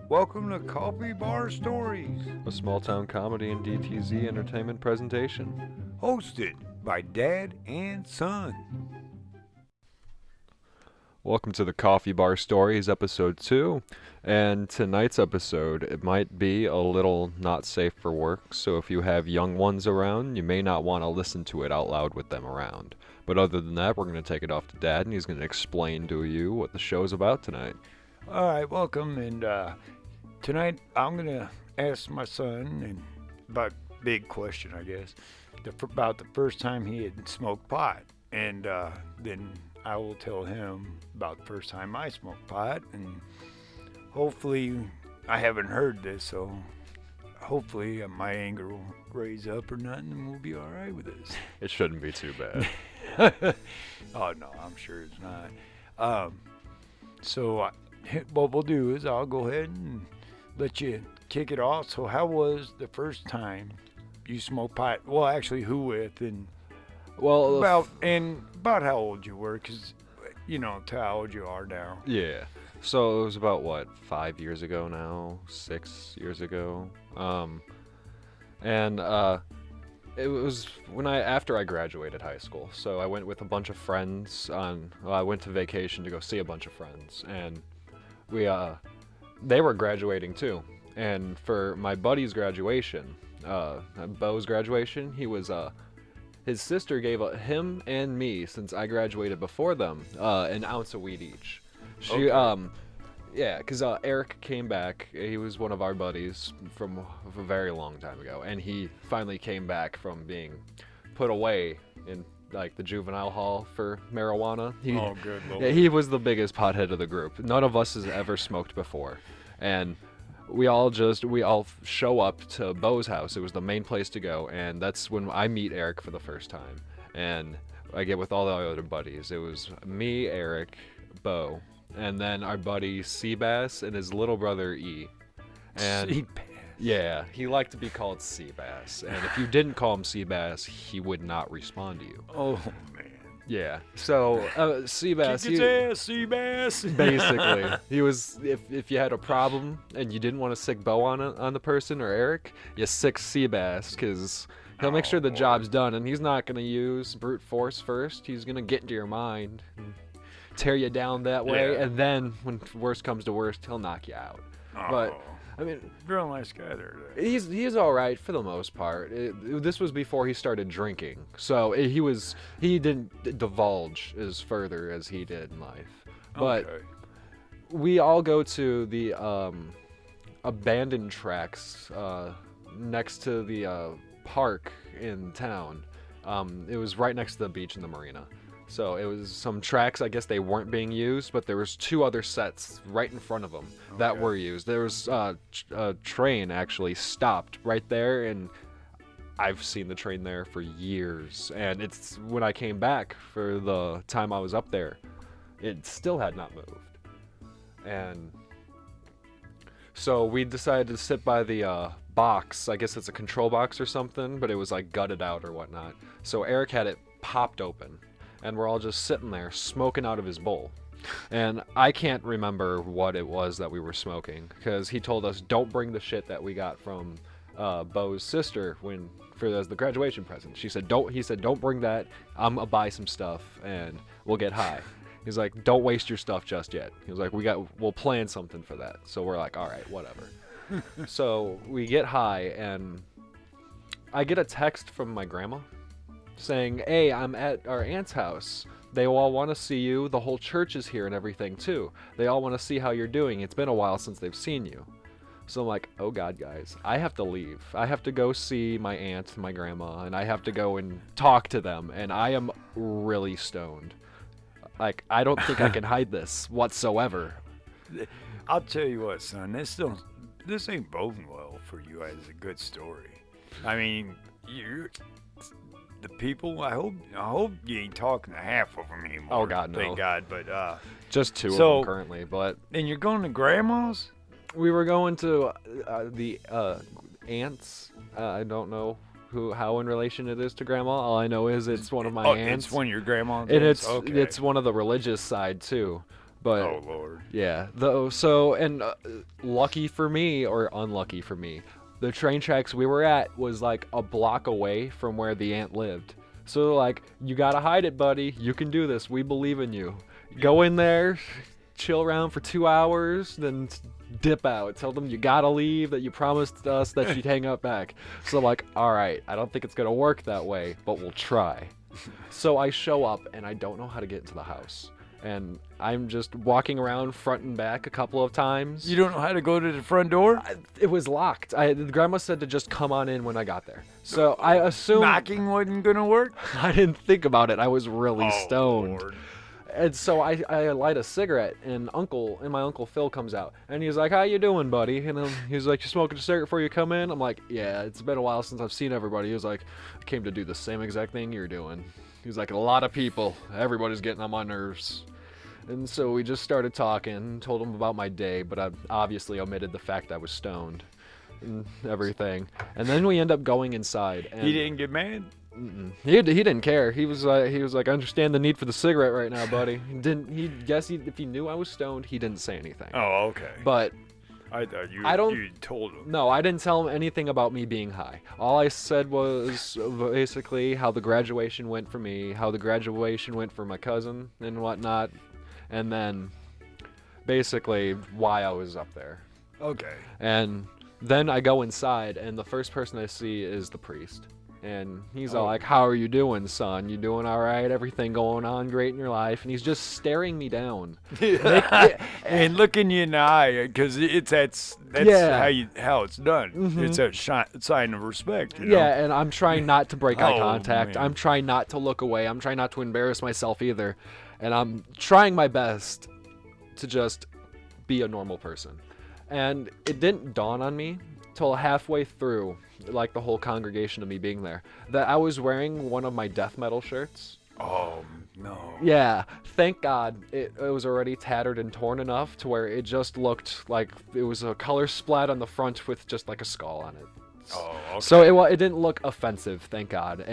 Welcome to Coffee Bar Stories, A small town comedy and DTZ Entertainment presentation. hosted by Dad and Son. Welcome to the Coffee Bar Stories, episode 2. And tonight's episode, it might be a little not safe for work, so if you have young ones around, you may not want to listen to it out loud with them around. But other than that, we're going to take it off to Dad, and he's going to explain to you what the show's about tonight. All right, welcome. And tonight I'm going to ask my son, and about big question, I guess, about the first time he had smoked pot. And then I will tell him about the first time I smoked pot. And hopefully, I haven't heard this, so hopefully my anger will raise up or nothing, and we'll be all right with this. It shouldn't be too bad. Oh no, I'm sure it's not. So what we'll do is I'll go ahead and let you kick it off. So how was the first time you smoked pot? Well, actually, who with and Well, about how old you were, because to how old you are now. yeah. So it was about, 5 years ago now? 6 years ago? It was after I graduated high school. So I went with a bunch of friends I went to vacation to go see a bunch of friends, and they were graduating too. And for my buddy's graduation, Bo's graduation, his sister gave him and me, since I graduated before them, an ounce of weed each. Okay. Yeah, because Eric came back. He was one of our buddies from a very long time ago, and he finally came back from being put away in the juvenile hall for marijuana. Oh, good Lord. Yeah, he was the biggest pothead of the group. None of us has ever smoked before, and we all show up to Bo's house. It was the main place to go, and that's when I meet Eric for the first time, and I get with all the other buddies. It was me, Eric, Bo, and then our buddy Seabass and his little brother E. And Seabass. yeah, he liked to be called Seabass, and if you didn't call him Seabass, he would not respond to you. Oh man. Yeah, so Seabass, Kick his ass, Seabass. basically, he was, if you had a problem and you didn't want to sick Bo on the person or Eric, you sick Seabass, because he'll make sure the job's done, and he's not going to use brute force first. He's going to get into your mind, tear you down that way, Yeah. and then when worst comes to worst, he'll knock you out. But I mean, real nice guy there. he's all right for the most part. This was before he started drinking, so he didn't divulge as further as he did in life. But Okay. we all go to the abandoned tracks next to the park in town. It was right next to the beach in the marina. So it was some tracks, I guess they weren't being used, but there was 2 other sets right in front of them that Okay. were used. There was a train actually stopped right there, and I've seen the train there for years. And it's when I came back for the time I was up there, it still had not moved. And so we decided to sit by the box. I guess it's a control box or something, but it was gutted out or whatnot. So Eric had it popped open, and we're all just sitting there smoking out of his bowl. And I can't remember what it was that we were smoking, because he told us don't bring the shit that we got from Bo's sister as the graduation present. He said don't bring that. I'm gonna buy some stuff and we'll get high. He's like, don't waste your stuff just yet. He was like, we'll plan something for that. So we're like, all right, whatever. So we get high, and I get a text from my grandma saying, hey, I'm at our aunt's house. They all want to see you. The whole church is here and everything too. They all want to see how you're doing. It's been a while since they've seen you. So I'm like, oh God, guys, I have to leave. I have to go see my aunt and my grandma, and I have to go and talk to them, and I am really stoned. I don't think I can hide this whatsoever. I'll tell you what, son. This ain't boding well for you as a good story. I mean, the people. I hope you ain't talking to half of them anymore. Oh, God, no. Thank God. But Just 2 of So- them currently, but and you're going to grandma's? we were going to the aunts. I don't know how in relation it is to grandma. All I know is it's one of my aunts. It's one of your grandma's. And aunts? Okay. it's one of the religious side too. But Oh Lord. yeah, though. So and lucky for me or unlucky for me, the train tracks we were at was like a block away from where the ant lived. So they're like, you gotta hide it, buddy. You can do this. We believe in you. Go in there, chill around for 2 hours, then dip out. Tell them you gotta leave, that you promised us that you'd hang out back. So I'm like, all right, I don't think it's gonna work that way, but we'll try. So I show up and I don't know how to get into the house. And I'm just walking around front and back a couple of times. You don't know how to go to the front door? It was locked. Grandma said to just come on in when I got there. So I assumed Knocking wasn't gonna work? I didn't think about it. I was really stoned. Lord. And so I light a cigarette, and my uncle Phil comes out, and he's like, "How you doing, buddy?" And he's like, "You smoking a cigarette before you come in?" I'm like, "Yeah, it's been a while since I've seen everybody." He was like, "I came to do the same exact thing you're doing." He was like, "A lot of people, everybody's getting on my nerves." And so we just started talking, told him about my day, but I obviously omitted the fact I was stoned and everything. And then we end up going inside. And He didn't get mad? He didn't care. He was like, "I understand the need for the cigarette right now, buddy." If he knew I was stoned, he didn't say anything. Oh, okay. But I thought you told him. no, I didn't tell him anything about me being high. All I said was basically how the graduation went for me, how the graduation went for my cousin and whatnot, and then basically why I was up there. Okay. And then I go inside, and the first person I see is the priest. And he's all like, "How are you doing, son? You doing all right? Everything going on great in your life?" And he's just staring me down. And looking you in the eye, because that's Yeah. how it's done. Mhm. It's a sign of respect. You know? Yeah, and I'm trying not to break eye Oh, contact. man. I'm trying not to look away. I'm trying not to embarrass myself either. And I'm trying my best to just be a normal person. And it didn't dawn on me till halfway through, like the whole congregation of me being there, that I was wearing one of my death metal shirts. Oh no. Yeah, thank God it was already tattered and torn enough to where it just looked like it was a color splat on the front with just like a skull on it. Oh, okay. So it didn't look offensive, thank God.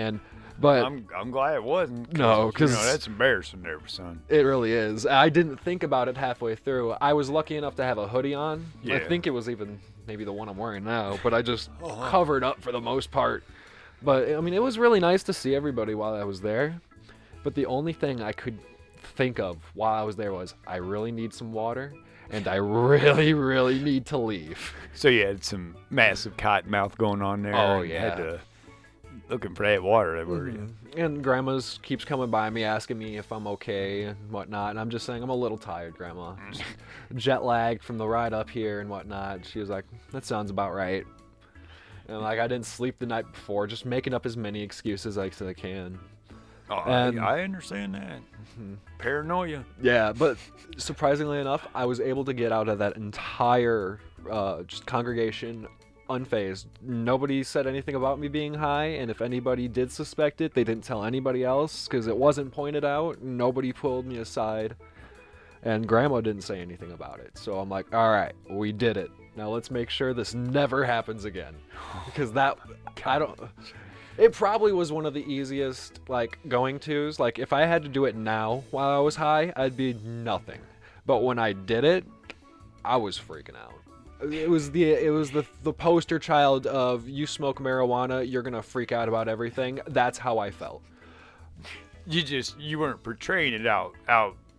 But I'm glad it wasn't. No, you 'cause- know, that's embarrassing there, son. it really is. I didn't think about it halfway through. I was lucky enough to have a hoodie on. Yeah. I think it was even maybe the one I'm wearing now, but I just covered up for the most part. But I mean, it was really nice to see everybody while I was there. But the only thing I could think of while I was there was, I really need some water, and I really, really need to leave. So you had some massive cotton mouth going on there. Oh, and yeah. Had to looking for that water. Were you? And Grandma's keeps coming by me asking me if I'm okay and whatnot, and I'm just saying I'm a little tired, Grandma. Just jet lagged from the ride up here and whatnot. She was like, "That sounds about right." And like, I didn't sleep the night before, just making up as many excuses as I can. Oh, And- I understand that. Paranoia. Yeah, but surprisingly enough, I was able to get out of that entire just congregation unfazed. Nobody said anything about me being high, and if anybody did suspect it, they didn't tell anybody else because it wasn't pointed out. Nobody pulled me aside, and Grandma didn't say anything about it. So I'm like, all right, we did it. Now let's make sure this never happens again, because it probably was one of the easiest like going tos. Like if I had to do it now while I was high, I'd be nothing. But when I did it, I was freaking out. It was the poster child of, you smoke marijuana, you're gonna freak out about everything. That's how I felt. You weren't portraying it out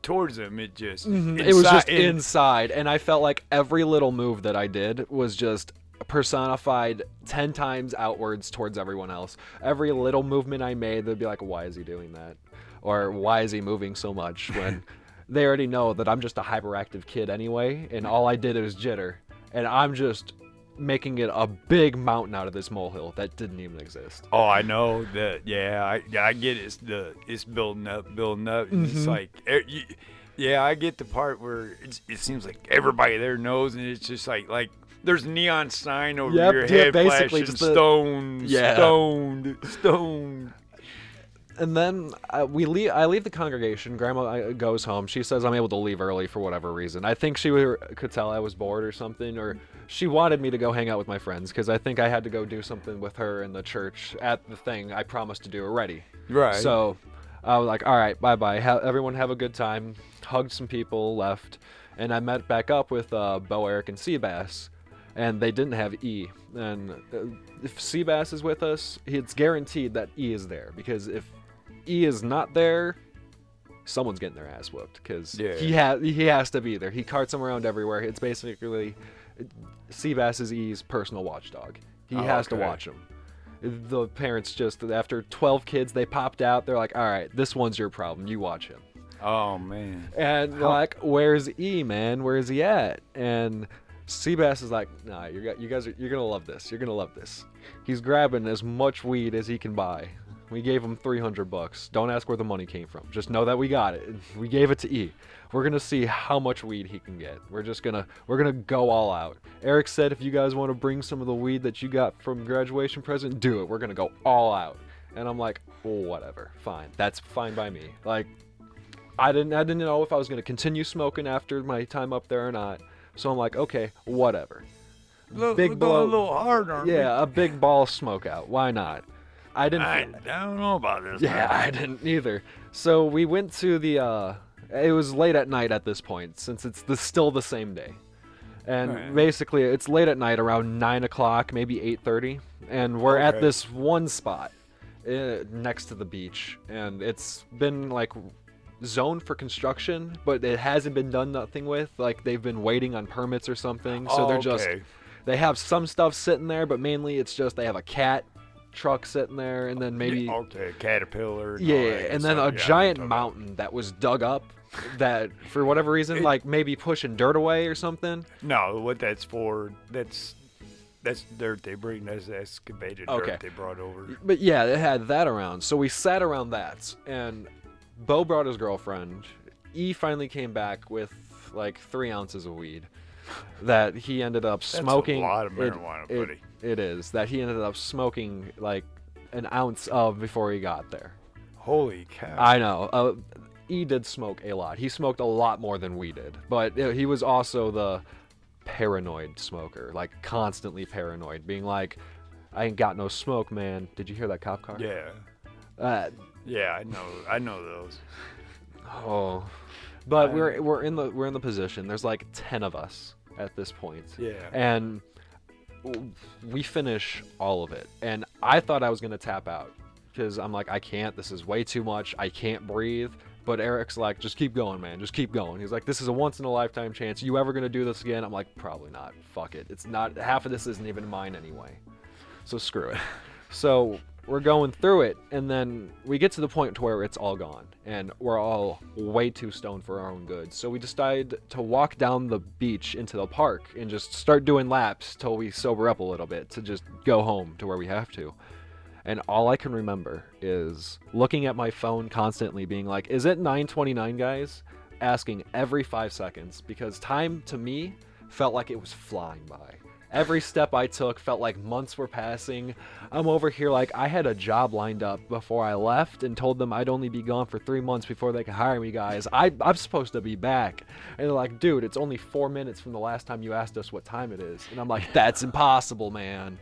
towards them. It just It was just inside, and I felt like every little move that I did was just personified 10 times outwards towards everyone else. Every little movement I made, they'd be like, "Why is he doing that?" Or "Why is he moving so much?" When they already know that I'm just a hyperactive kid anyway, and all I did was jitter. And I'm just making it a big mountain out of this molehill that didn't even exist. Oh, I know that. Yeah, I get it. It's building up. And it's like, yeah, I get the part where it seems like everybody there knows, and it's just like there's a neon sign over Yep, your yeah, head, basically flashing just the- stoned, Yeah. stoned. And then I leave the congregation. Grandma goes home. She says I'm able to leave early for whatever reason. I think she could tell I was bored or something, or she wanted me to go hang out with my friends because I think I had to go do something with her in the church at the thing I promised to do already. Right. So I was like, all right, bye bye. Everyone have a good time. Hugged some people, left, and I met back up with Bo, Eric, and Seabass, and they didn't have E. And if Seabass is with us, it's guaranteed that E is there, because if E is not there, someone's getting their ass whooped, because he has to be there. He carts them around everywhere. It's basically Seabass is E's personal watchdog. He has to watch them. The parents just, after 12 kids, they popped out. They're like, all right, this one's your problem. You watch him. Oh, man. And they're like, where's E, man? Where's he at? And Seabass is like, nah, you're going to love this. You're going to love this. He's grabbing as much weed as he can buy. We gave him $300. Don't ask where the money came from. Just know that we got it. We gave it to E. We're gonna see how much weed he can get. We're gonna go all out. Eric said, if you guys want to bring some of the weed that you got from graduation present, do it. We're gonna go all out. And I'm like, well, whatever, fine. That's fine by me. Like, I didn't know if I was gonna continue smoking after my time up there or not. So I'm like, okay, whatever. Big blow, a little hard on me. Yeah, a big ball smoke out. Why not? I don't know about this. Yeah, I didn't either. So we went to the, it was late at night at this point, since it's still the same day. And basically, it's late at night, around 9 o'clock, maybe 8:30. And we're at this one spot next to the beach. And it's been, like, zoned for construction, but it hasn't been done nothing with. Like, they've been waiting on permits or something. So they're just, they have some stuff sitting there, but mainly it's just they have a cat truck sitting there, and then maybe caterpillar, and then a giant mountain that was dug up that for whatever reason, like maybe pushing dirt away or something. No, what that's for, that's dirt they bring, that's excavated dirt they brought over. But yeah, it had that around, so we sat around that, and Bo brought his girlfriend. E finally came back with like 3 ounces of weed that he ended up smoking. That's a lot of marijuana, buddy. It is that he ended up smoking like an ounce of before he got there. Holy cow! I know. E did smoke a lot. He smoked a lot more than we did, but he was also the paranoid smoker, like constantly paranoid, being like, "I ain't got no smoke, man. Did you hear that cop car?" Yeah. Yeah, I know those. Oh, but we're in the position. There's like 10 of us at this point. Yeah. And we finish all of it, and I thought I was gonna tap out because I'm like, I can't. This is way too much. I can't breathe. But Eric's like, just keep going, man. Just keep going. He's like, this is a once in a lifetime chance. You ever gonna do this again? I'm like, probably not. Fuck it. It's not. Half of this isn't even mine anyway. So screw it. So we're going through it, and then we get to the point where it's all gone, and we're all way too stoned for our own good. So we decide to walk down the beach into the park and just start doing laps till we sober up a little bit to just go home to where we have to. And all I can remember is looking at my phone constantly, being like, is it 9:29, guys? Asking every 5 seconds, because time to me felt like it was flying by. Every step I took felt like months were passing. I'm over here like I had a job lined up before I left and told them I'd only be gone for 3 months before they could hire me, guys. I'm supposed to be back. And they're like, dude, it's only 4 minutes from the last time you asked us what time it is. And I'm like, that's impossible, man.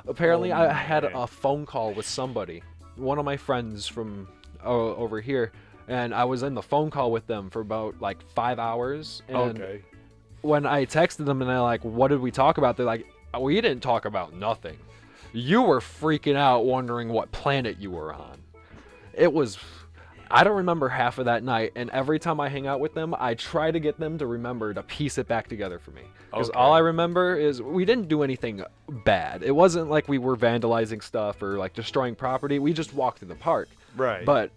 Apparently, I had a phone call with somebody, one of my friends from over here, and I was in the phone call with them for about like 5 hours. And when I texted them and they're like, what did we talk about? They're like, we didn't talk about nothing. You were freaking out wondering what planet you were on. It was, I don't remember half of that night. And every time I hang out with them, I try to get them to remember to piece it back together for me. Because all I remember is we didn't do anything bad. It wasn't like we were vandalizing stuff or like destroying property. We just walked through the park. Right. But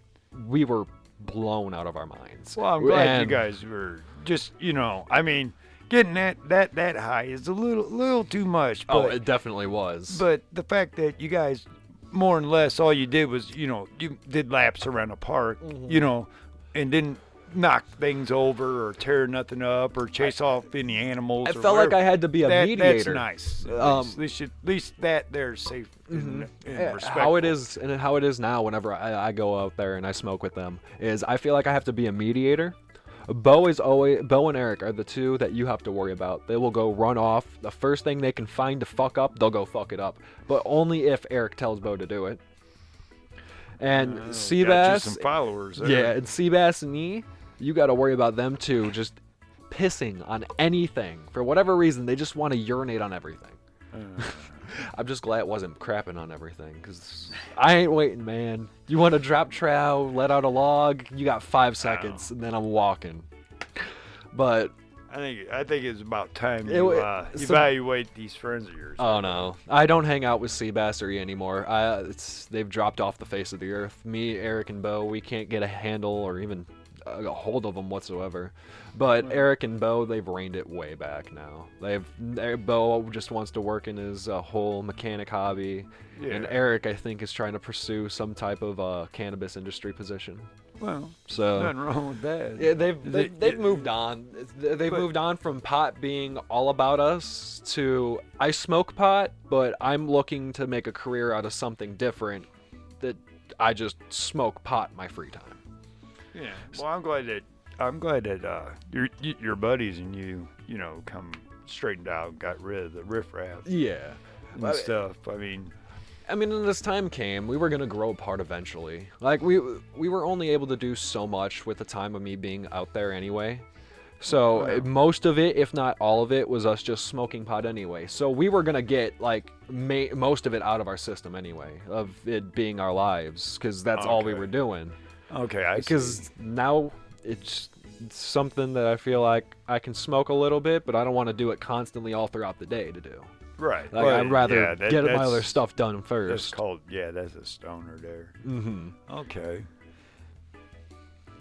we were blown out of our minds. Well, I'm glad you guys were just, I mean, getting that high is a little too much. But, it definitely was. But the fact that you guys, more or less, all you did was, you did laps around the park, and didn't knock things over or tear nothing up or chase off any animals. I felt like I had to be a mediator. That's nice. At least that there's safe and respectful. How it is now whenever I go out there and I smoke with them is I feel like I have to be a mediator. Bo and Eric are the two that you have to worry about. They will go run off. The first thing they can find to fuck up, they'll go fuck it up. But only if Eric tells Bo to do it. And sea Got you bass, some followers there. yeah, and sea bass and me, you got to worry about them too. Just pissing on anything for whatever reason. They just want to urinate on everything. I'm just glad it wasn't crapping on everything, because I ain't waiting, man. You want to drop trout, let out a log, you got 5 seconds, and then I'm walking. But I think it's about time It you wa- evaluate these friends of yours. oh no, I don't hang out with sea bass or anymore. They've dropped off the face of the earth. Me, Eric, and Bo, we can't get a handle or even a hold of them whatsoever. But Eric and Bo, they've reined it way back now. Bo just wants to work in his whole mechanic hobby, and Yeah. Eric, I think, is trying to pursue some type of cannabis industry position. Well, So nothing wrong with that. yeah, they've moved on. They've But- moved on from pot being all about us to I smoke pot, but I'm looking to make a career out of something different. That I just smoke pot in my free time. Yeah. Well, I'm glad that your buddies and you come straightened out, got rid of the riffraff Yeah. and stuff. I mean, When this time came, we were gonna grow apart eventually. Like we were only able to do so much with the time of me being out there anyway. So Yeah. most of it, if not all of it, was us just smoking pot anyway. So we were gonna get like most of it out of our system anyway, of it being our lives, because that's all we Okay. were doing. okay, I see. Because now it's something that I feel like I can smoke a little bit, but I don't want to do it constantly all throughout the day to do. Right. Like Well, I'd rather yeah, get my that's- other stuff done That's first. called that's a stoner there. Mm-hmm. Okay.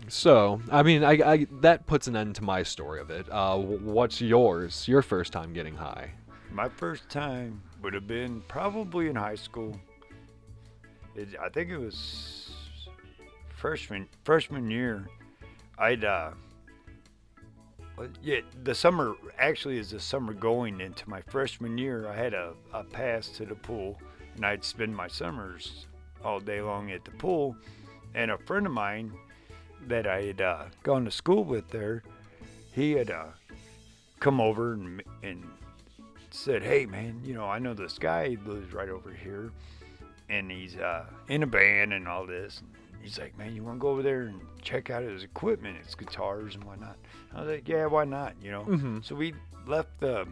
So, I that puts an end to my story of it. What's yours? Your first time getting high? My first time would have been probably in high school. I think it was freshman year. The summer actually is the summer going into my freshman year. I had a pass to the pool, and I'd spend my summers all day long at the pool. And a friend of mine that I had gone to school with there, he had come over and said, "Hey man, I know this guy, he lives right over here, and he's in a band and all this." And he's like, "Man, you want to go over there and check out his equipment, his guitars and whatnot?" I was like, "Yeah, why not?" Mm-hmm. So we left the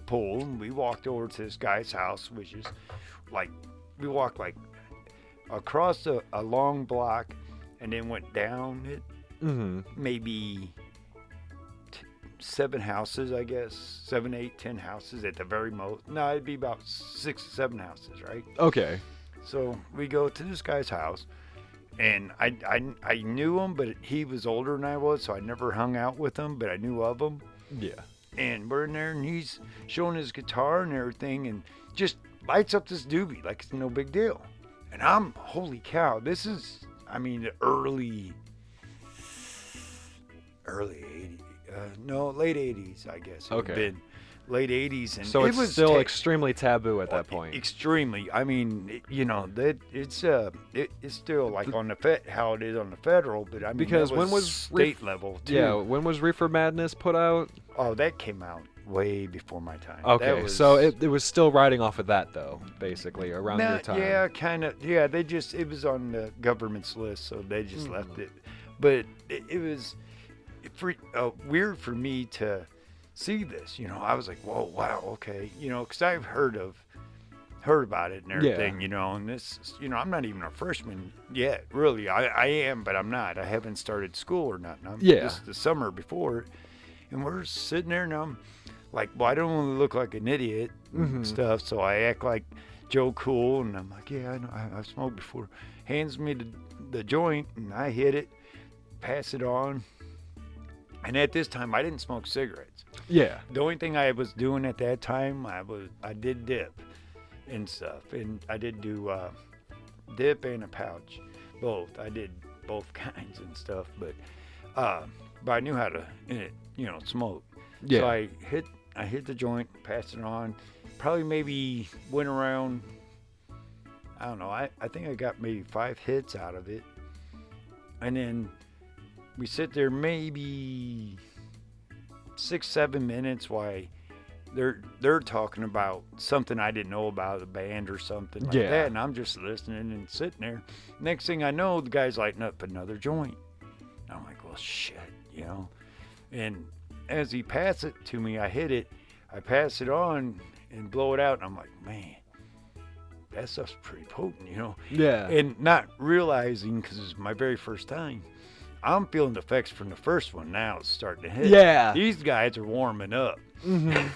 pool and we walked over to this guy's house, which is like we walked like across a long block and then went down it Mm-hmm. maybe 7 houses, I guess, 7, 8, 10 houses at the very most. No, it'd be about 6, 7 houses, right? Okay. So we go to this guy's house, and I knew him, but he was older than I was, so I never hung out with him, but I knew of him. Yeah. And we're in there, and he's showing his guitar and everything, and just lights up this doobie like it's no big deal. And I'm, holy cow, this is, the early 80s. No, late 80s, I guess. It would have Okay. been late 80s. And So it it's was still extremely taboo at that Oh, point. Extremely. That it's still like on the how it is on the federal, but Because that when was state level too. Yeah. When was Reefer Madness put out? Oh, that came out way before my time. Okay. That was, So it was still riding off of that though, basically around your time. Yeah, kind of. Yeah, it was on the government's list, so they just left Mm-hmm. it. But it was weird for me to see this. I was like, whoa, wow, okay. Because I've heard about it and everything. And this, I'm not even a freshman yet, really. I am, but I'm not. I haven't started school or nothing. I'm just the summer before, and we're sitting there, and I'm like, well, I don't want to look like an idiot and stuff, so I act like Joe Cool, and I'm like, yeah, I know, I've smoked before. Hands me the joint, and I hit it, pass it on. And at this time, I didn't smoke cigarettes. Yeah. The only thing I was doing at that time, I did dip and stuff, and I did do dip and a pouch, both. I did both kinds and stuff, but I knew how to, smoke. Yeah. So I hit the joint, passed it on. Probably maybe went around. I don't know. I think I got maybe 5 hits out of it, and then we sit there maybe 6, 7 minutes while they're talking about something I didn't know about, a band or something like Yeah. that, and I'm just listening and sitting there. Next thing I know, the guy's lighting up another joint. I'm like, well, shit, you know. And as he passed it to me, I hit it. I pass it on and blow it out, and I'm like, man, that stuff's pretty potent, you know. Yeah. And not realizing, because it's my very first time, I'm feeling the effects from the first one now. It's starting to hit. Yeah. These guys are warming up. Mm-hmm.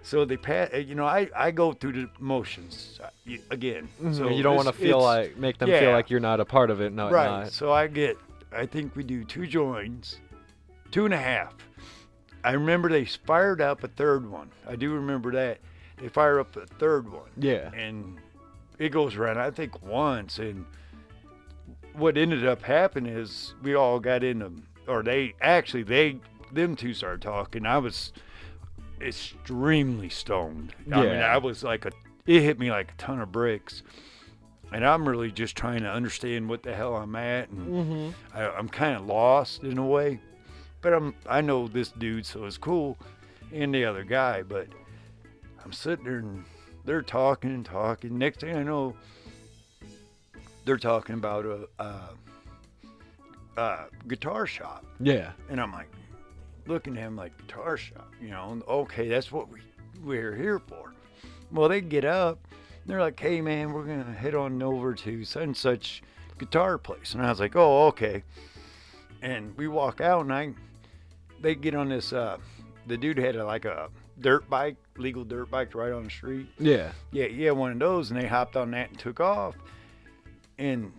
So they pass. You know, I go through the motions again. So you don't want to make them feel like you're not a part of it. No, right. not. So I think we do 2 joints, 2.5. I remember they fired up a third one. I do remember that. They fire up a third one. Yeah. And it goes around, I think, once. And what ended up happening is we all got in them, or them two started talking. I was extremely stoned. I mean, I was like it hit me like a ton of bricks. And I'm really just trying to understand what the hell I'm at. And I'm kind of lost in a way. But I know this dude, so it's cool. And the other guy, but I'm sitting there and they're talking and talking. Next thing I know, they're talking about a guitar shop. Yeah. And I'm like, looking at him like, guitar shop, you know, and okay, that's what we're here for. Well, they get up, they're like, hey man, we're gonna head on over to such and such guitar place. And I was like, oh, okay. And we walk out and they get on this, the dude had like a dirt bike, legal dirt bike right on the street. Yeah. Yeah, one of those, and they hopped on that and took off. And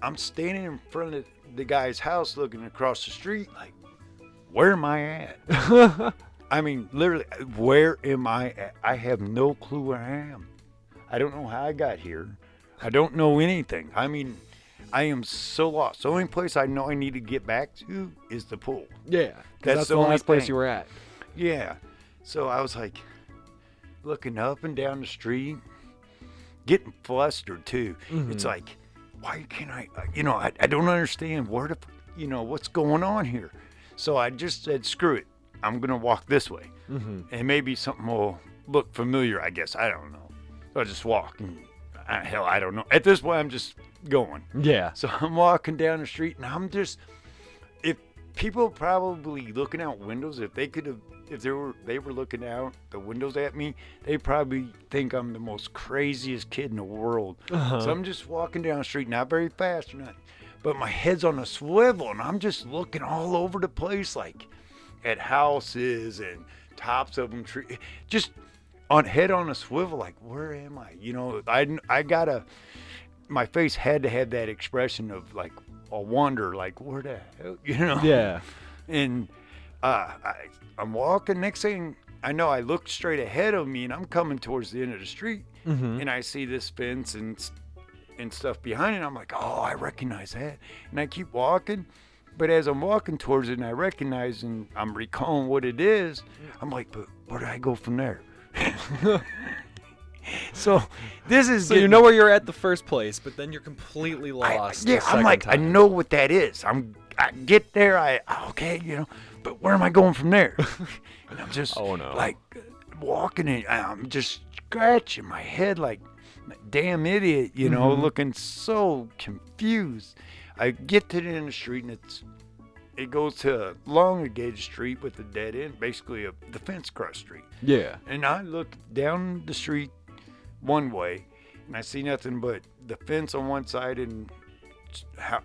I'm standing in front of the guy's house looking across the street like, where am I at? I mean, literally, where am I at? I have no clue where I am. I don't know how I got here. I don't know anything. I mean, I am so lost. The only place I know I need to get back to is the pool. Yeah. That's the only last place thing. you were at. Yeah. So I was like looking up and down the street, getting flustered too. It's like, why can't I, I don't understand what's going on here. So I just said, screw it. I'm going to walk this way. And maybe something will look familiar, I guess. I don't know. So I just walk. And I don't know. At this point, I'm just going. Yeah. So I'm walking down the street, and I'm just, if people probably looking out windows, if they were looking out the windows at me, they probably think I'm the most craziest kid in the world. So I'm just walking down the street, not very fast or nothing, but my head's on a swivel, and I'm just looking all over the place, like at houses and tops of them, just head on a swivel, like, where am I? You know, my face had to have that expression of like a wonder, like, where the hell, you know? Yeah. And I'm walking. Next thing I know, I look straight ahead of me, and I'm coming towards the end of the street, and I see this fence and stuff behind it. I'm like, oh, I recognize that. And I keep walking. But as I'm walking towards it and I recognize and I'm recalling what it is, I'm like, but where do I go from there? So this is... So you know where you're at the first place, but then you're completely lost. I'm like, I know what that is. I get there, okay, but where am I going from there? And I'm just like walking and I'm just scratching my head like a damn idiot, looking so confused. I get to the end of the street, and it goes to a long gauge street with a dead end, basically the fence cross street. Yeah. And I look down the street one way, and I see nothing but the fence on one side and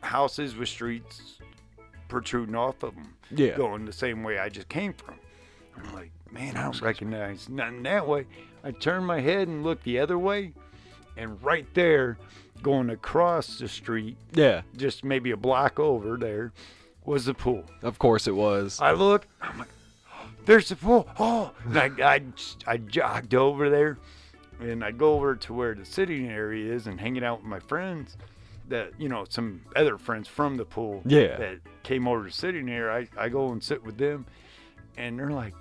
houses with streets protruding off of them, going the same way I just came from. I'm like, man, I don't recognize nothing that way. I turn my head and look the other way, and right there, going across the street, just maybe a block over there, was the pool. Of course it was. I look, I'm like, there's the pool. Oh, and I jogged over there, and I go over to where the sitting area is and hanging out with my friends, that some other friends from the pool that came over to sitting there. I go and sit with them, and they're like,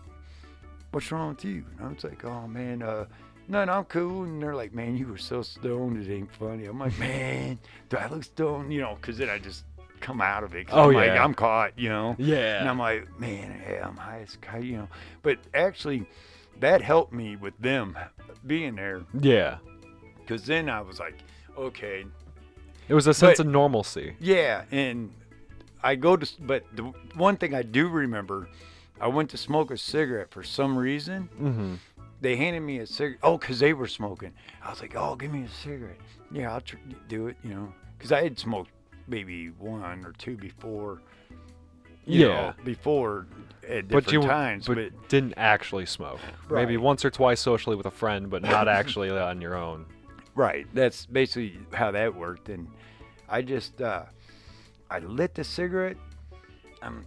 what's wrong with you? And I was like, oh man, no, I'm cool. And they're like, man, you were so stoned, it ain't funny. I'm like, man, do I look stoned? Because then I just come out of it. I'm like, I'm caught, Yeah. And I'm like, man, I'm high as kite, But actually, that helped me with them being there, Yeah. because then I was like, okay, It was a sense But- of normalcy. yeah. And I but the one thing I do remember, I went to smoke a cigarette for some reason. Mm-hmm. They handed me a cigarette. Oh, because they were smoking. I was like, oh, give me a cigarette. Yeah, I'll do it, because I had smoked maybe one or two before. Before at different times. But didn't actually smoke. Maybe Right. once or twice socially with a friend, but not actually on your own. Right. That's basically how that worked. And I just, I lit the cigarette. I'm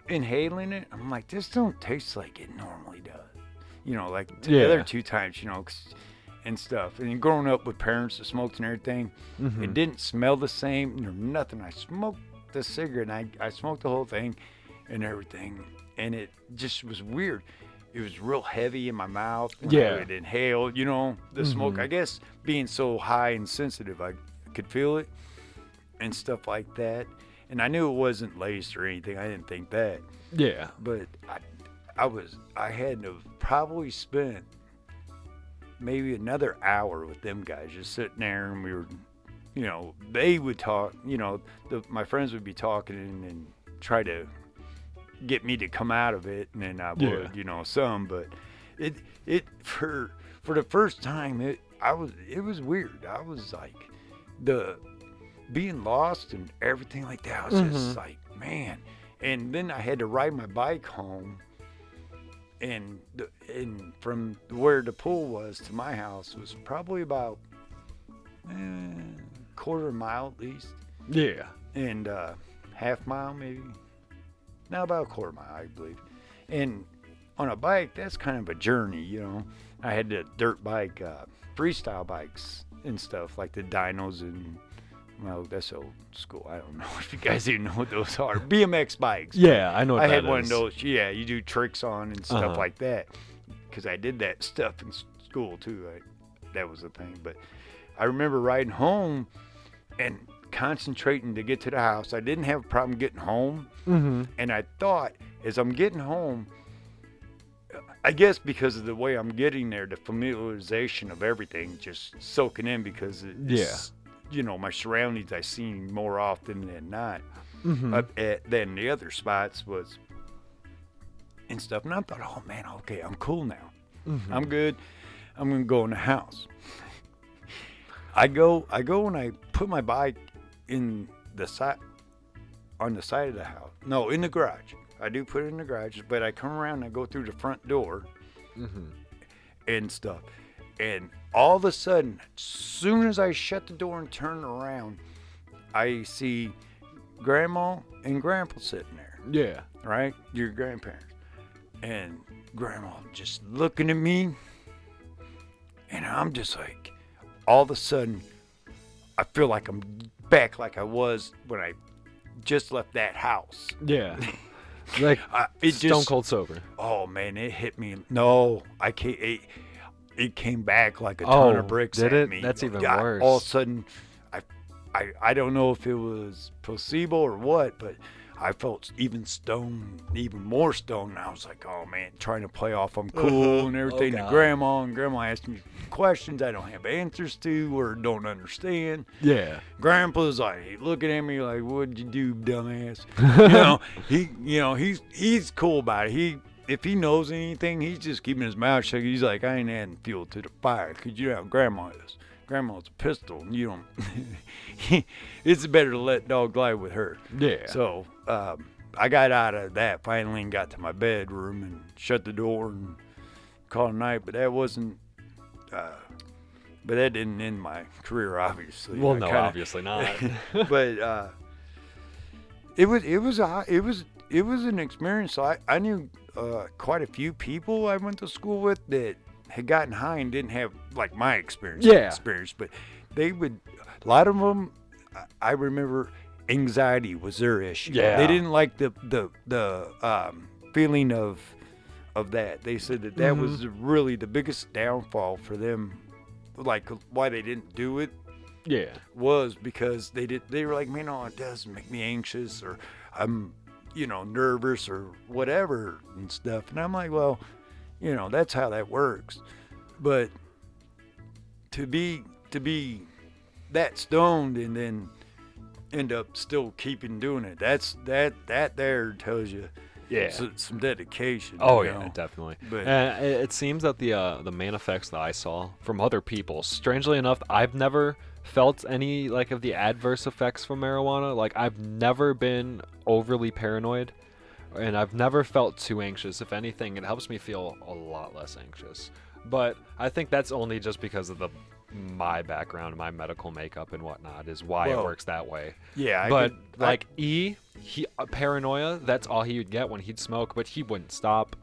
inhaling it. I'm like, this don't taste like it normally does. Like the other two times, and stuff. And growing up with parents that smoked and everything, Mm-hmm. it didn't smell the same or nothing. I smoked the cigarette and I smoked the whole thing and everything. And it just was weird. It was real heavy in my mouth when I would inhale, the smoke. Mhm. I guess being so high and sensitive, I could feel it and stuff like that. And I knew it wasn't laced or anything. I didn't think that. Yeah. But I had to probably spent maybe another hour with them guys just sitting there, and we were, they would talk, my friends would be talking and try to get me to come out of it, and then I would, some, but it for the first time, it was weird. I was like, the being lost and everything like that. I was just like, man. And then I had to ride my bike home, and from where the pool was to my house was probably about quarter mile at least, Yeah. and half mile maybe. No, about a quarter mile, I believe. And on a bike, that's kind of a journey, I had the dirt bike, freestyle bikes and stuff like the dynos and. Well, that's old school. I don't know if you guys even know what those are. BMX bikes. Yeah, I know what I that had one is. of those. Yeah, you do tricks on and stuff Uh-huh. like that. Because I did that stuff in school too. That was the thing. But I remember riding home and concentrating to get to the house. I didn't have a problem getting home. Mm-hmm. And I thought, as I'm getting home, I guess because of the way I'm getting there, the familiarization of everything just soaking in, because it's, my surroundings I seen more often than not. Mm-hmm. Than the other spots was and stuff. And I thought, oh man, okay, I'm cool now. Mm-hmm. I'm good. I'm gonna go in the house. I go and I put my bike in the side on the side of the house. No, in the garage. I do put it in the garage, but I come around and I go through the front door Mm-hmm. and stuff. And all of a sudden, as soon as I shut the door and turn around, I see Grandma and Grandpa sitting there, Yeah. right? Your grandparents. And Grandma just looking at me. And I'm just like, all of a sudden, I feel like I'm back like I was when I just left that house. Yeah. Like It stone just, cold sober. oh man, it hit me. No, I can't. It came back like a ton Oh, of bricks did at it? me. That's even Yeah, worse. All of a sudden, I don't know if it was placebo or what, but I felt even more stoned. And I was like, oh man, trying to play off I'm cool and everything to God. Grandma, and Grandma asked me questions I don't have answers to or don't understand. Yeah. Grandpa's like looking at me like, "What'd you do, dumbass?" He's cool about it. If he knows anything, he's just keeping his mouth shut. He's like, I ain't adding fuel to the fire, 'cause you know how Grandma is. Grandma's a pistol, and you don't. It's better to let dog lie with her. Yeah. So I got out of that finally and got to my bedroom and shut the door and called it a night. But that wasn't. But that didn't end my career, obviously. Well, I no, kinda- obviously not. but it was an experience. So I knew quite a few people I went to school with that had gotten high and didn't have like my experience. Yeah. But a lot of them, I remember anxiety was their issue. Yeah. They didn't like the feeling of that. They said that was really the biggest downfall for them. Like why they didn't do it Yeah. was because they were like, man, it does make me anxious, or I'm nervous or whatever and stuff. And I'm like, well, You know, that's how that works. But to be that stoned and then end up still keeping doing it, that there tells you Yeah. some dedication. Oh you yeah, know? definitely. But It seems that the main effects that I saw from other people, strangely enough, I've never felt any like of the adverse effects from marijuana. Like I've never been overly paranoid, and I've never felt too anxious. If anything, it helps me feel a lot less anxious. But I think that's only just because of my background, my medical makeup and whatnot is why it Well, works that way. yeah, But like he paranoia, that's all he would get when he'd smoke, but he wouldn't stop.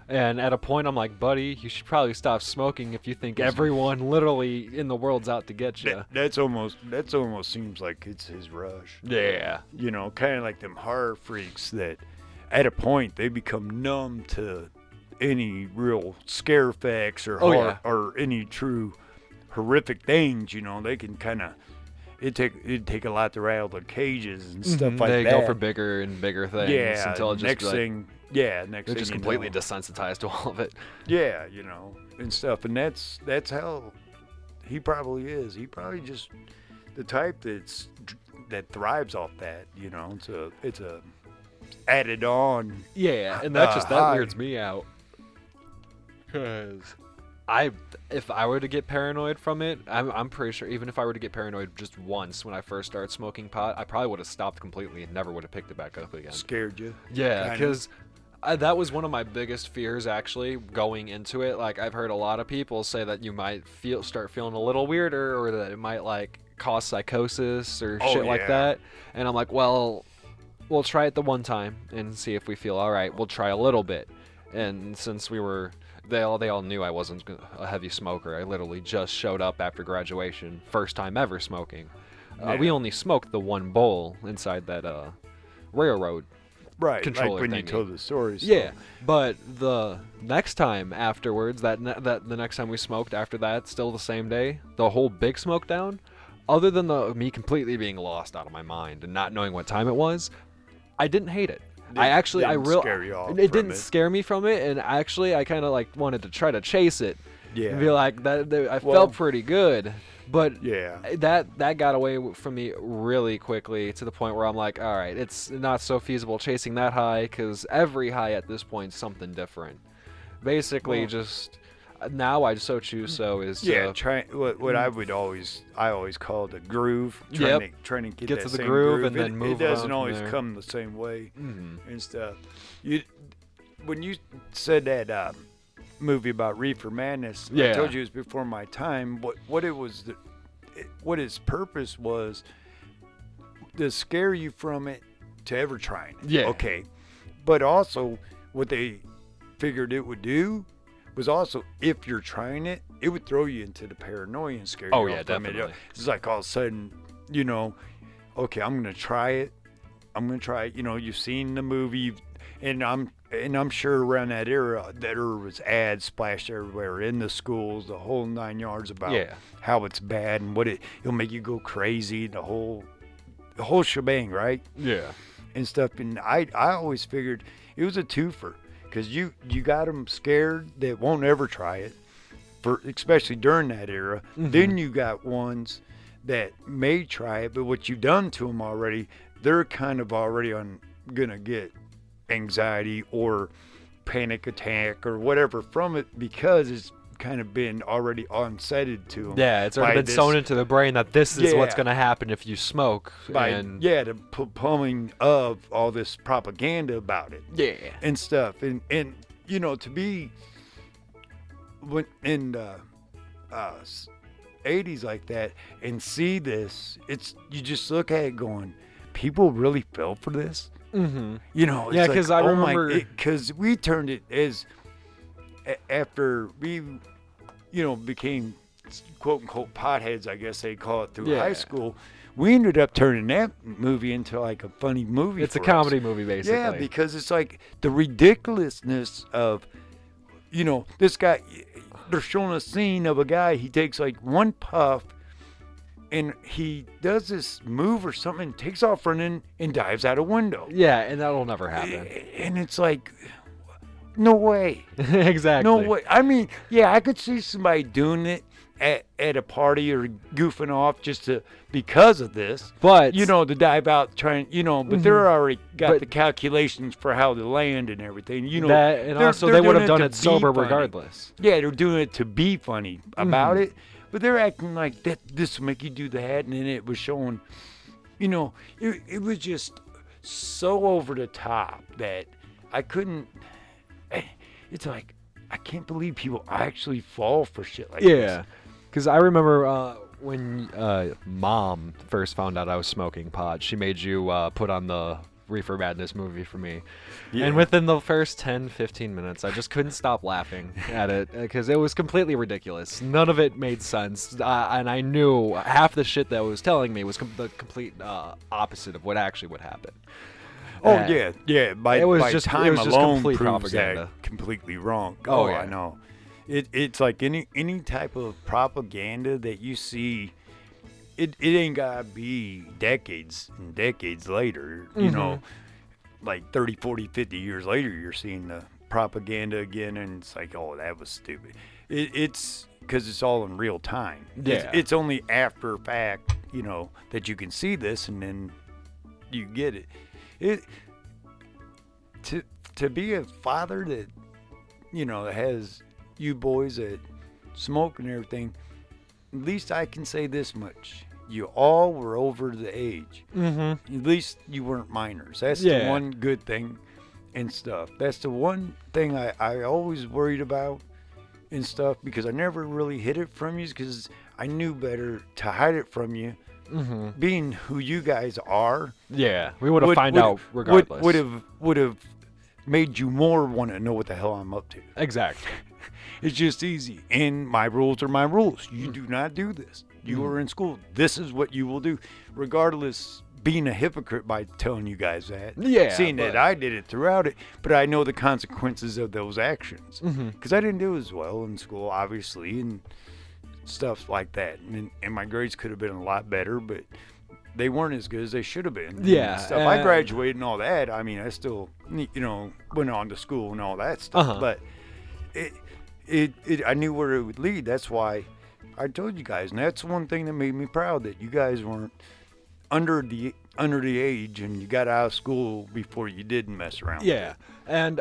And at a point, I'm like, buddy, you should probably stop smoking if you think everyone literally in the world's out to get you. that's almost seems like it's his rush. Yeah. You know, kind of like them horror freaks that at a point they become numb to any real scare effects or Oh, yeah. or any true horrific things. You know, they can kind of it'd take a lot to rattle their cages and stuff like they that. go for bigger and bigger things yeah. until it just next like, thing, they're thing just you completely know, desensitized to all of it. yeah, you know, and stuff. And that's how he probably is. He probably just the type that thrives off that. You know, it's a added on. Yeah, and that high. weirds me out. Cause if I were to get paranoid from it, I'm pretty sure even if I were to get paranoid just once when I first started smoking pot, I probably would have stopped completely and never would have picked it back up again. Scared you? Yeah, Kinda. because that was one of my biggest fears actually going into it. Like I've heard a lot of people say that you might start feeling a little weirder, or that it might like cause psychosis or Oh, shit like yeah. that. And I'm like, well, we'll try it the one time and see if we feel all right. We'll try a little bit. And since they all knew I wasn't a heavy smoker. I literally just showed up after graduation, first time ever smoking. We Yeah. only smoked the one bowl inside that railroad. Right, Controller like when you thingy. told the story. So. Yeah, but the next time afterwards, the next time we smoked after that, still the same day, the whole big smoke down, other than me completely being lost out of my mind and not knowing what time it was, I didn't hate it. Didn't scare you off it from didn't it. scare me from it, and actually I kind of like wanted to try to chase it. Yeah. And be like that. I Well- felt pretty good, but Yeah. that got away from me really quickly to the point where I'm like, all right, it's not so feasible chasing that high because every high at this point is something different. Basically, Well- just now I so choose so is Yeah, what I always call the groove. Yep. Trying to get Get that to the same groove and then it, move It doesn't on from always there. come the same way Mhm. and stuff. When you said that movie about Reefer Madness, I Yeah. told you it was before my time. What its purpose was to scare you from it to ever trying it. Yeah. Okay. But also, what they figured it would do was also, if you're trying it, it would throw you into the paranoia and scare you Oh, off yeah, from it. definitely. It's like all of a sudden, you know, okay, I'm gonna try it. You know, you've seen the movie, and I'm sure around that era there was ads splashed everywhere in the schools, the whole 9 yards about Yeah. how it's bad and it'll make you go crazy, the whole shebang, right? Yeah. And stuff. And I always figured it was a twofer, because you got them scared that won't ever try it, especially during that era. Mhm. Then you got ones that may try it, but what you've done to them already, they're kind of already gonna get anxiety or panic attack or whatever from it, because it's kind of been already onsetted to them. Yeah, it's already by been sewn into the brain that this is what's Yeah. going to happen if you smoke. And the pummeling of all this propaganda about it yeah. and stuff, and you know, to be when in the 80s like that and see this, you just look at it going, people really fell for this. Mm-hmm. You know, it's Yeah, like, 'cause I remember- because we turned it as after we, you know, became quote unquote potheads, I guess they call it, through Yeah. high school. We ended up turning that movie into like a funny movie. It's a for us. comedy movie, basically. Yeah, because it's like the ridiculousness of, you know, this guy. They're showing a scene of a guy. He takes like one puff, and he does this move or something, takes off running, and dives out a window. Yeah, and that'll never happen. And it's like, No way. Exactly. No way. I mean, yeah, I could see somebody doing it at a party or goofing off because of this. But To dive out trying, but they're already got But- the calculations for how to land and everything. that, and also they would have done it sober regardless. Yeah, they're doing it to be funny about it, but they're acting like that. This will make you do that, and then it was showing, it was just so over the top that I couldn't. It's like I can't believe people actually fall for shit like this. Yeah, because I remember when Mom first found out I was smoking pot, she made you put on the Reefer Madness movie for me. Yeah. And within the first 10, 15 minutes, I just couldn't stop laughing at it because it was completely ridiculous. None of it made sense. And I knew half the shit that it was telling me was the complete opposite of what actually would happen. Oh yeah. By time just alone complete proves propaganda. that completely wrong. Oh, yeah. I know. It's like any type of propaganda that you see. It ain't gotta be decades and decades later. Like 30, 40, 50 years later, you're seeing the propaganda again, and it's like, oh, that was stupid. It's because it's all in real time. Yeah. It's only after fact, that you can see this, and then you get it. To be a father that that has you boys that smoke and everything, at least I can say this much: you all were over the age. At least you weren't minors. That's the one good thing and stuff. That's the one thing I always worried about and stuff, because I never really hid it from you because I knew better to hide it from you. Being who you guys are, Yeah, we would have found out regardless. Would have made you more want to know what the hell I'm up to. Exactly. It's just easy, and my rules are my rules. You do not do this. You are in school. This is what you will do, regardless. Being a hypocrite by telling you guys that, seeing that I did it throughout it, but I know the consequences of those actions because I didn't do as well in school, obviously, and stuff like that. And my grades could have been a lot better, but they weren't as good as they should have been. Yeah, Stuff. I graduated and all that. I mean, I still, went on to school and all that stuff. But I knew where it would lead. That's why I told you guys, and that's one thing that made me proud, that you guys weren't under the age, and you got out of school before you did mess around. Yeah, and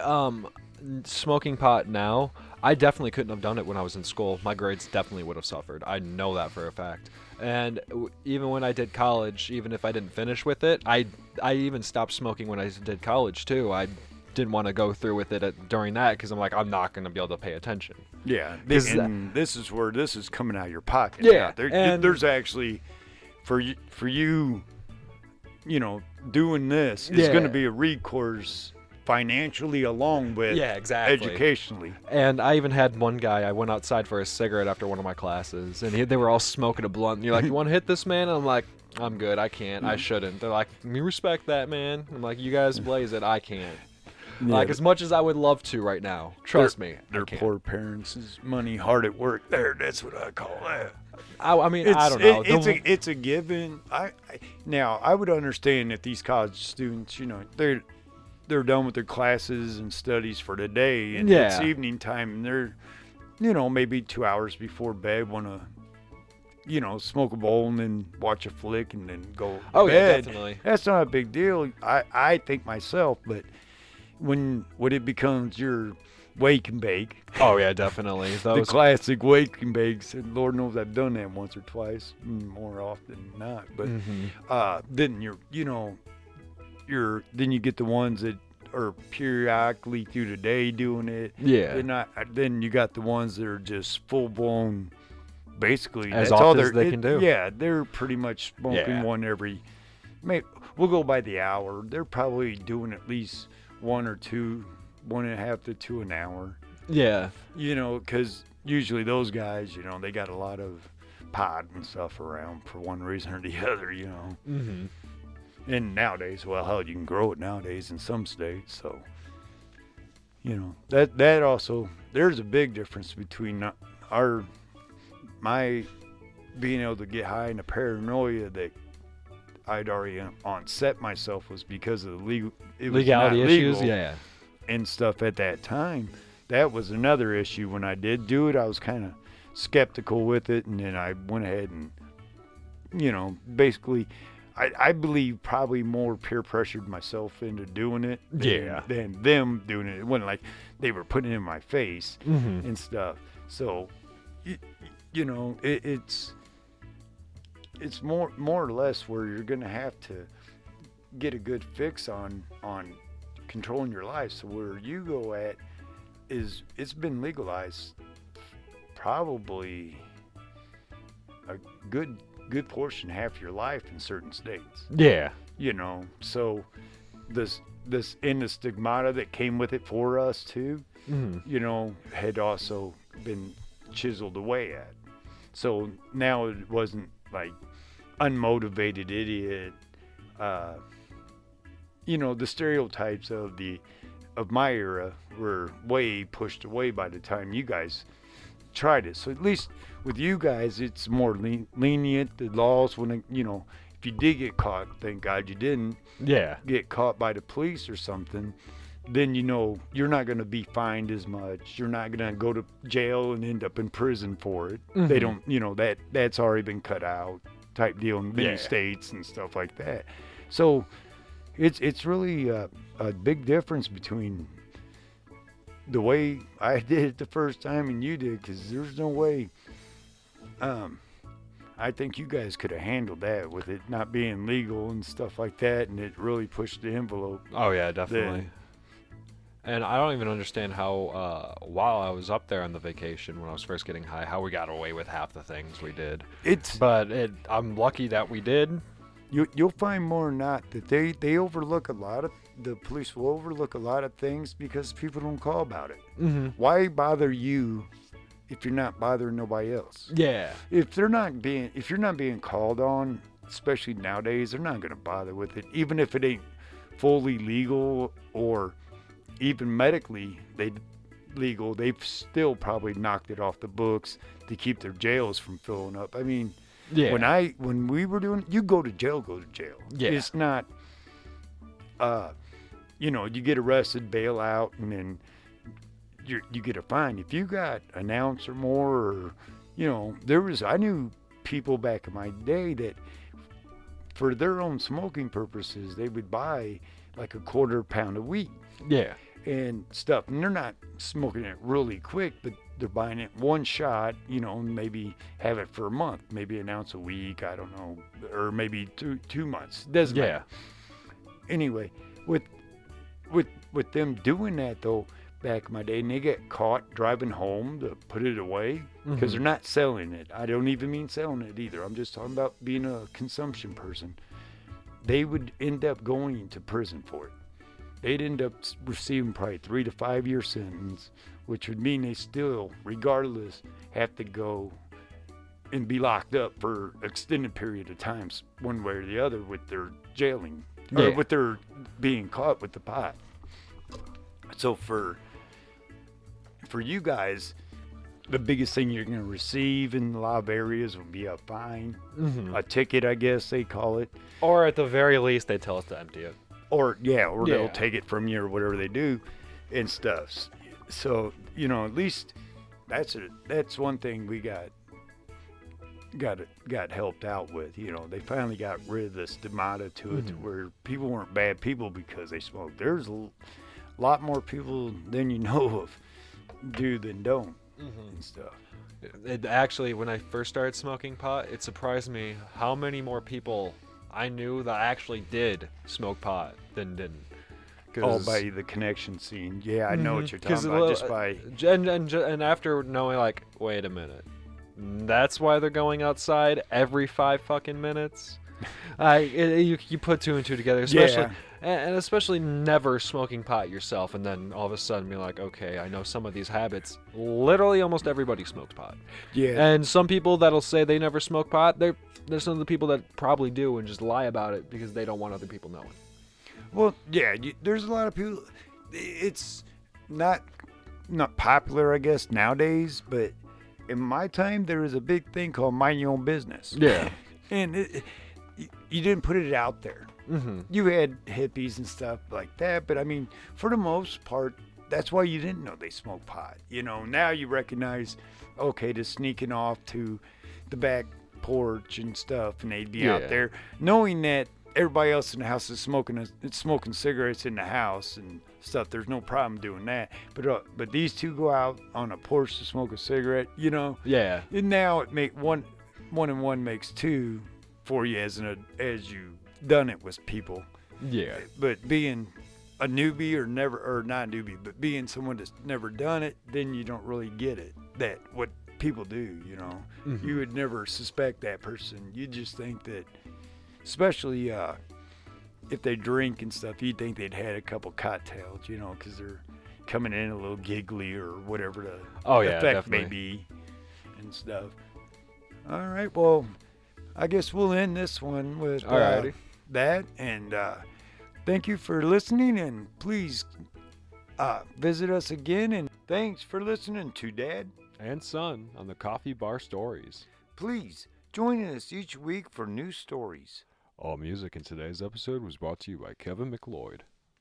smoking pot now, I definitely couldn't have done it when I was in school. My grades definitely would have suffered. I know that for a fact. And even when I did college, even if I didn't finish with it, I even stopped smoking when I did college too. I didn't want to go through with it during that because I'm like, I'm not going to be able to pay attention. Yeah, and this is where this is coming out of your pocket. Yeah, there's actually for you, doing this is going to be a recourse financially along with educationally. And I even had one guy, I went outside for a cigarette after one of my classes, and they were all smoking a blunt. And you're like, you want to hit this, man? And I'm like, I'm good. I can't. I shouldn't. They're like, we respect that, man. I'm like, you guys blaze it. I can't. Yeah. Like, as much as I would love to right now, trust me, their poor parents' money hard at work there. That's what I call that. I mean, I don't know. It's a given. Now I would understand if these college students, they're done with their classes and studies for the day, and it's evening time, and they're, maybe 2 hours before bed want to, smoke a bowl and then watch a flick and then go to bed. Yeah, definitely. That's not a big deal. I think myself, but when it becomes your wake and bake. Oh yeah, definitely. The classic wake and bakes, and Lord knows I've done that once or twice, more often than not. But then then you get the ones that are periodically through the day doing it. Yeah. Then you got the ones that are just full blown. Basically, as that's often all as they can do. Yeah, they're pretty much smoking one every. We'll go by the hour. They're probably doing at least 1 or 2, 1.5 to 2 an hour. Yeah. Because usually those guys, they got a lot of pot and stuff around for one reason or the other, Mm-hmm. And nowadays, well, hell, you can grow it nowadays in some states. So, that also, there's a big difference between my being able to get high and the paranoia that I'd already on set myself was because of the legality issues. Yeah. and stuff at that time, that was another issue. When I did do it, I was kind of skeptical with it, and then I went ahead and, basically, I believe probably more peer pressured myself into doing it than them doing it. It wasn't like they were putting it in my face and stuff. So, it's more or less where you're going to have to get a good fix on controlling your life. So where you go at is it's been legalized probably a good portion, half your life in certain states. Yeah. So this and the stigmata that came with it for us too, had also been chiseled away at. So now it wasn't like unmotivated idiot, the stereotypes of my era were way pushed away by the time you guys tried it. So at least with you guys, it's more lenient. The laws, when if you did get caught, thank God you didn't. Yeah. Get caught by the police or something, then you're not going to be fined as much. You're not going to go to jail and end up in prison for it. They don't, that's already been cut out type deal in many states and stuff like that. So it's really a big difference between the way I did it the first time and you did, because there's no way. I think you guys could have handled that with it not being legal and stuff like that, and it really pushed the envelope. Oh yeah, definitely. And I don't even understand how, while I was up there on the vacation when I was first getting high, how we got away with half the things we did. I'm lucky that we did. You'll find more than not that they overlook the police will overlook a lot of things because people don't call about it. Why bother you if you're not bothering nobody else? Yeah. If you're not being called on, especially nowadays, they're not going to bother with it, even if it ain't fully legal or even medically legal. They've still probably knocked it off the books to keep their jails from filling up. I mean, when we were doing, you go to jail. Yeah. It's not, you get arrested, bail out, and then you get a fine. If you got an ounce or more, or, I knew people back in my day that for their own smoking purposes, they would buy like a quarter pound of weed. Yeah. And stuff. And they're not smoking it really quick, but they're buying it one shot, and maybe have it for a month, maybe an ounce a week, I don't know, or maybe 2 months. Doesn't matter. Anyway, with them doing that though, back in my day, and they get caught driving home to put it away because they're not selling it. I don't even mean selling it either. I'm just talking about being a consumption person. They would end up going to prison for it. They'd end up receiving probably 3 to 5 year sentence, which would mean they still, regardless, have to go and be locked up for extended period of times, one way or the other, with their jailing or with their being caught with the pot. So for you guys, the biggest thing you're going to receive in a lot of areas will be a fine, a ticket, I guess they call it, or at the very least, they tell us to empty it. Or they'll take it from you or whatever they do and stuff. So, at least that's one thing we got helped out with. They finally got rid of the stigmata to it, to where people weren't bad people because they smoked. There's a lot more people than you know of do than don't and stuff. It actually, when I first started smoking pot, it surprised me how many more people I knew that actually did smoke pot than didn't. All by the connection scene. Yeah, I know what you're talking about. Just by and after knowing, like, wait a minute, that's why they're going outside every 5 fucking minutes. You put 2 and 2 together, especially and especially never smoking pot yourself, and then all of a sudden be like, okay, I know some of these habits. Literally, almost everybody smokes pot. Yeah. And some people that'll say they never smoke pot, there's some of the people that probably do and just lie about it because they don't want other people knowing. Well, yeah, there's a lot of people. It's not popular, I guess, nowadays. But in my time, there was a big thing called mind your own business. Yeah. And you didn't put it out there. You had hippies and stuff like that, but I mean, for the most part, that's why you didn't know they smoked pot. You know, now you recognize, okay, they're sneaking off to the back porch and stuff, and they'd be out there knowing that everybody else in the house is smoking cigarettes in the house and stuff. There's no problem doing that. But these two go out on a porch to smoke a cigarette, you know. Yeah. And now it make one and one makes two for you as you done it with people. Yeah. But being a newbie or not a newbie, but being someone that's never done it, then you don't really get it. That what people do, you know. You would never suspect that person. You just think that, especially if they drink and stuff, you'd think they'd had a couple cocktails, you know, because they're coming in a little giggly or whatever the effect may be and stuff. All right, well, I guess we'll end this one with that. And thank you for listening, and please visit us again. And thanks for listening to Dad and Son on the Coffee Bar Stories. Please join us each week for new stories. All music in today's episode was brought to you by Kevin MacLeod.